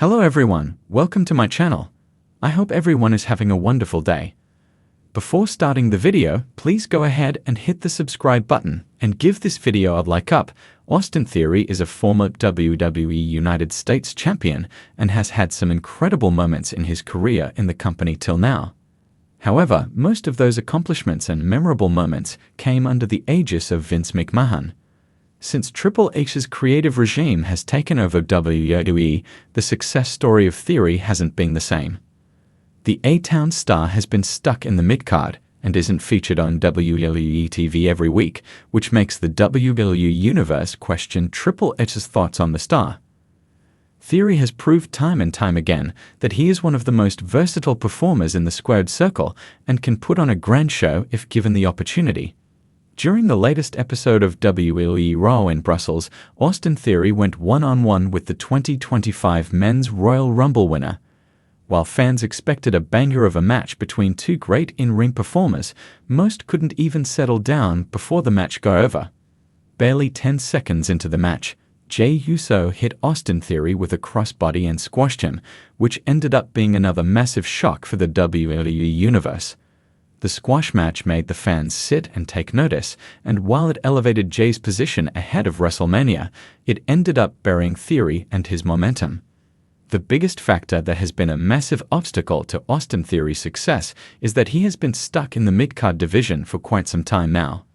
Hello everyone, welcome to my channel. I hope everyone is having a wonderful day. Before starting the video, please go ahead and hit the subscribe button and give this video a like up. Austin Theory is a former WWE United States champion and has had some incredible moments in his career in the company till now. However, most of those accomplishments and memorable moments came under the aegis of Vince McMahon. Since Triple H's creative regime has taken over WWE, the success story of Theory hasn't been the same. The A-Town star has been stuck in the mid-card and isn't featured on WWE TV every week, which makes the WWE Universe question Triple H's thoughts on the star. Theory has proved time and time again that he is one of the most versatile performers in the squared circle and can put on a grand show if given the opportunity. During the latest episode of WWE Raw in Brussels, Austin Theory went one-on-one with the 2025 Men's Royal Rumble winner. While fans expected a banger of a match between two great in-ring performers, most couldn't even settle down before the match got over. Barely 10 seconds into the match, Jey Uso hit Austin Theory with a crossbody and squashed him, which ended up being another massive shock for the WWE Universe. The squash match made the fans sit and take notice, and while it elevated Jey's position ahead of WrestleMania, it ended up burying Theory and his momentum. The biggest factor that has been a massive obstacle to Austin Theory's success is that he has been stuck in the mid-card division for quite some time now.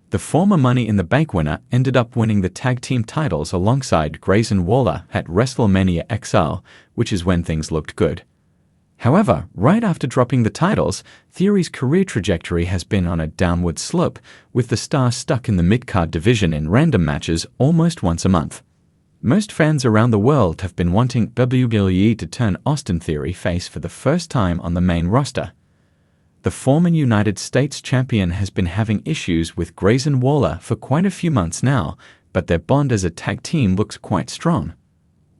The former Money in the Bank winner ended up winning the tag team titles alongside Grayson Waller at WrestleMania XL, which is when things looked good. However, right after dropping the titles, Theory's career trajectory has been on a downward slope, with the star stuck in the mid-card division in random matches almost once a month. Most fans around the world have been wanting WWE to turn Austin Theory face for the first time on the main roster. The former United States champion has been having issues with Grayson Waller for quite a few months now, but their bond as a tag team looks quite strong.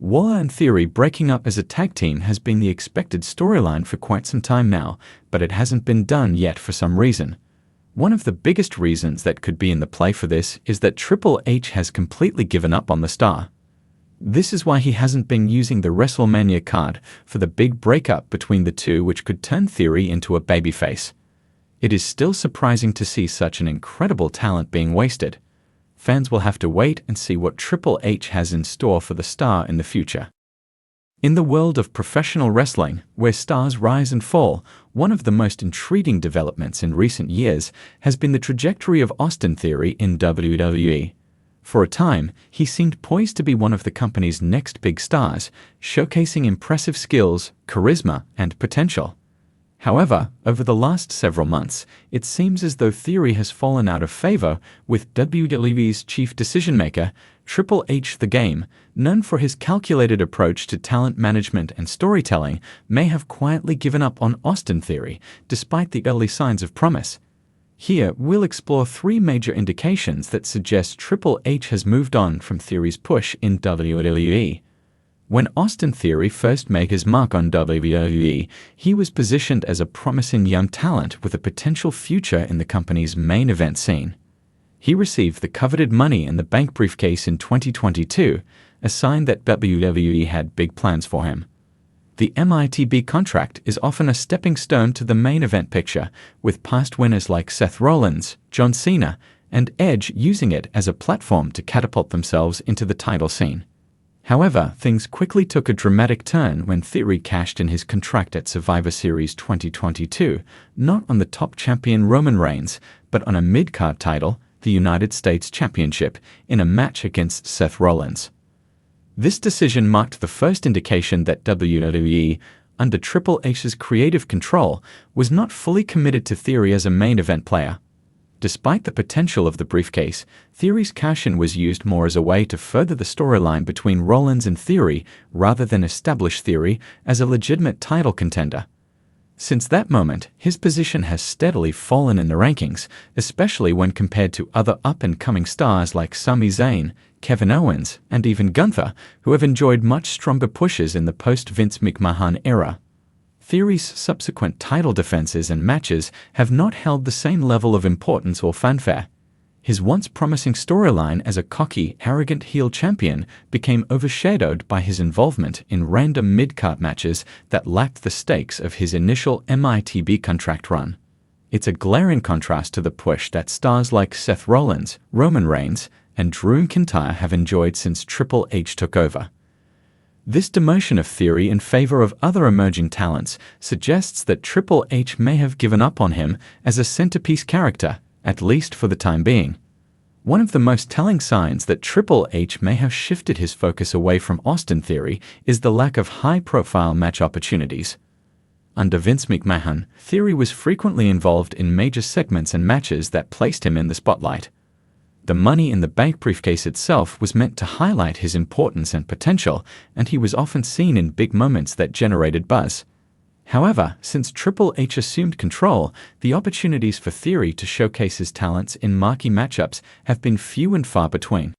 Waller and Theory breaking up as a tag team has been the expected storyline for quite some time now, but it hasn't been done yet for some reason. One of the biggest reasons that could be in the play for this is that Triple H has completely given up on the star. This is why he hasn't been using the WrestleMania card for the big breakup between the two, which could turn Theory into a babyface. It is still surprising to see such an incredible talent being wasted. Fans will have to wait and see what Triple H has in store for the star in the future. In the world of professional wrestling, where stars rise and fall, one of the most intriguing developments in recent years has been the trajectory of Austin Theory in WWE. For a time, he seemed poised to be one of the company's next big stars, showcasing impressive skills, charisma, and potential. However, over the last several months, it seems as though Theory has fallen out of favor with WWE's chief decision-maker, Triple H. The Game, known for his calculated approach to talent management and storytelling, may have quietly given up on Austin Theory, despite the early signs of promise. Here, we'll explore three major indications that suggest Triple H has moved on from Theory's push in WWE. When Austin Theory first made his mark on WWE, he was positioned as a promising young talent with a potential future in the company's main event scene. He received the coveted Money in the Bank briefcase in 2022, a sign that WWE had big plans for him. The MITB contract is often a stepping stone to the main event picture, with past winners like Seth Rollins, John Cena, and Edge using it as a platform to catapult themselves into the title scene. However, things quickly took a dramatic turn when Theory cashed in his contract at Survivor Series 2022, not on the top champion Roman Reigns, but on a mid-card title, the United States Championship, in a match against Seth Rollins. This decision marked the first indication that WWE, under Triple H's creative control, was not fully committed to Theory as a main event player. Despite the potential of the briefcase, Theory's cash-in was used more as a way to further the storyline between Rollins and Theory rather than establish Theory as a legitimate title contender. Since that moment, his position has steadily fallen in the rankings, especially when compared to other up-and-coming stars like Sami Zayn, Kevin Owens, and even Gunther, who have enjoyed much stronger pushes in the post-Vince McMahon era. Theory's subsequent title defenses and matches have not held the same level of importance or fanfare. His once promising storyline as a cocky, arrogant heel champion became overshadowed by his involvement in random mid-card matches that lacked the stakes of his initial MITB contract run. It's a glaring contrast to the push that stars like Seth Rollins, Roman Reigns, and Drew McIntyre have enjoyed since Triple H took over. This demotion of Theory in favor of other emerging talents suggests that Triple H may have given up on him as a centerpiece character, at least for the time being. One of the most telling signs that Triple H may have shifted his focus away from Austin Theory is the lack of high-profile match opportunities. Under Vince McMahon, Theory was frequently involved in major segments and matches that placed him in the spotlight. The Money in the Bank briefcase itself was meant to highlight his importance and potential, and he was often seen in big moments that generated buzz. However, since Triple H assumed control, the opportunities for Theory to showcase his talents in marquee matchups have been few and far between.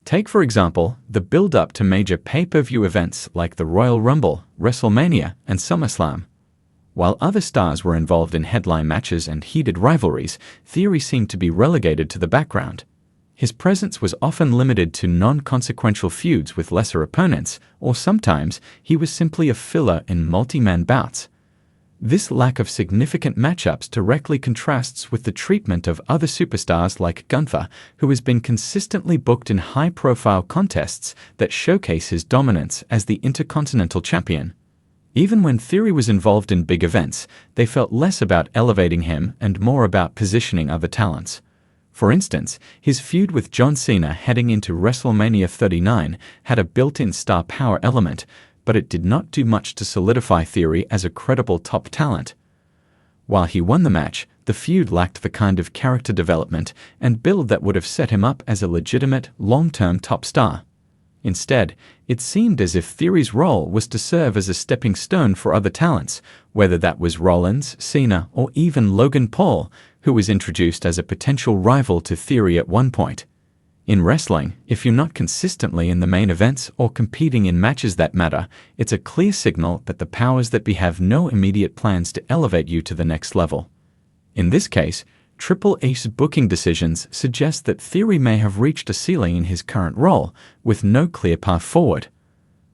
Take, for example, the build-up to major pay-per-view events like the Royal Rumble, WrestleMania, and SummerSlam. While other stars were involved in headline matches and heated rivalries, Theory seemed to be relegated to the background. His presence was often limited to non-consequential feuds with lesser opponents, or sometimes he was simply a filler in multi-man bouts. This lack of significant matchups directly contrasts with the treatment of other superstars like Gunther, who has been consistently booked in high-profile contests that showcase his dominance as the Intercontinental Champion. Even when Theory was involved in big events, they felt less about elevating him and more about positioning other talents. For instance, his feud with John Cena heading into WrestleMania 39 had a built-in star power element, but it did not do much to solidify Theory as a credible top talent. While he won the match, the feud lacked the kind of character development and build that would have set him up as a legitimate, long-term top star. Instead, it seemed as if Theory's role was to serve as a stepping stone for other talents, whether that was Rollins, Cena, or even Logan Paul, who was introduced as a potential rival to Theory at one point. In wrestling, if you're not consistently in the main events or competing in matches that matter, it's a clear signal that the powers that be have no immediate plans to elevate you to the next level. In this case, Triple H's booking decisions suggest that Theory may have reached a ceiling in his current role, with no clear path forward.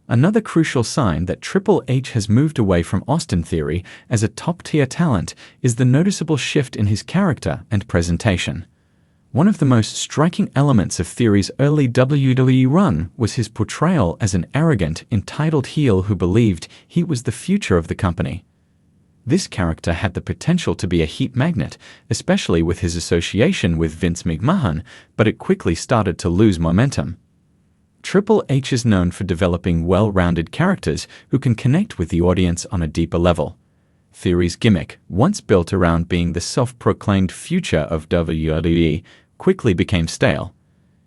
Another crucial sign that Triple H has moved away from Austin Theory as a top-tier talent is the noticeable shift in his character and presentation. One of the most striking elements of Theory's early WWE run was his portrayal as an arrogant, entitled heel who believed he was the future of the company. This character had the potential to be a heat magnet, especially with his association with Vince McMahon, but it quickly started to lose momentum. Triple H is known for developing well-rounded characters who can connect with the audience on a deeper level. Theory's gimmick, once built around being the self-proclaimed future of WWE, quickly became stale.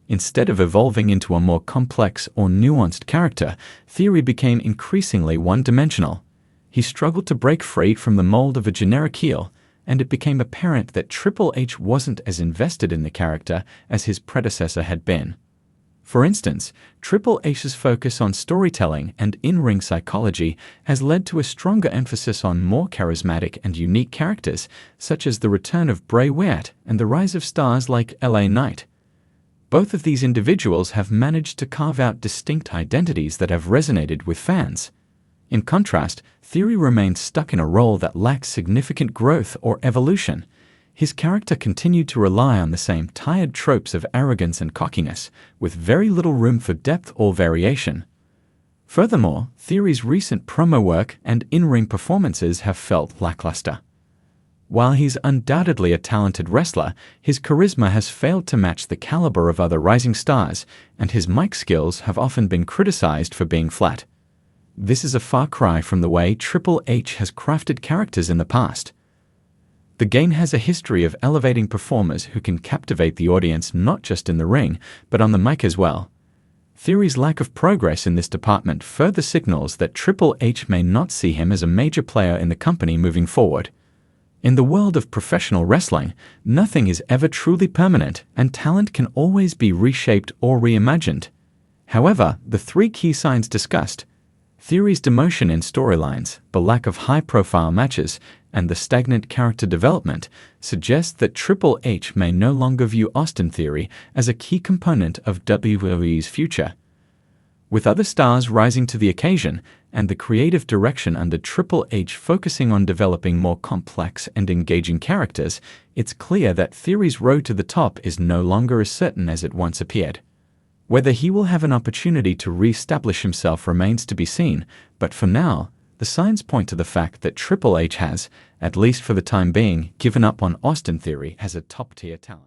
Instead of evolving into a more complex or nuanced character, Theory became increasingly one-dimensional. He struggled to break free from the mold of a generic heel, and it became apparent that Triple H wasn't as invested in the character as his predecessor had been. For instance, Triple H's focus on storytelling and in-ring psychology has led to a stronger emphasis on more charismatic and unique characters, such as the return of Bray Wyatt and the rise of stars like LA Knight. Both of these individuals have managed to carve out distinct identities that have resonated with fans. In contrast, Theory remained stuck in a role that lacks significant growth or evolution. His character continued to rely on the same tired tropes of arrogance and cockiness, with very little room for depth or variation. Furthermore, Theory's recent promo work and in-ring performances have felt lackluster. While he's undoubtedly a talented wrestler, his charisma has failed to match the caliber of other rising stars, and his mic skills have often been criticized for being flat. This is a far cry from the way Triple H has crafted characters in the past. The game has a history of elevating performers who can captivate the audience not just in the ring, but on the mic as well. Theory's lack of progress in this department further signals that Triple H may not see him as a major player in the company moving forward. In the world of professional wrestling, nothing is ever truly permanent, and talent can always be reshaped or reimagined. However, the three key signs discussed, Theory's demotion in storylines, the lack of high-profile matches, and the stagnant character development suggest that Triple H may no longer view Austin Theory as a key component of WWE's future. With other stars rising to the occasion and the creative direction under Triple H focusing on developing more complex and engaging characters, it's clear that Theory's road to the top is no longer as certain as it once appeared. Whether he will have an opportunity to re-establish himself remains to be seen, but for now, the signs point to the fact that Triple H has, at least for the time being, given up on Austin Theory as a top-tier talent.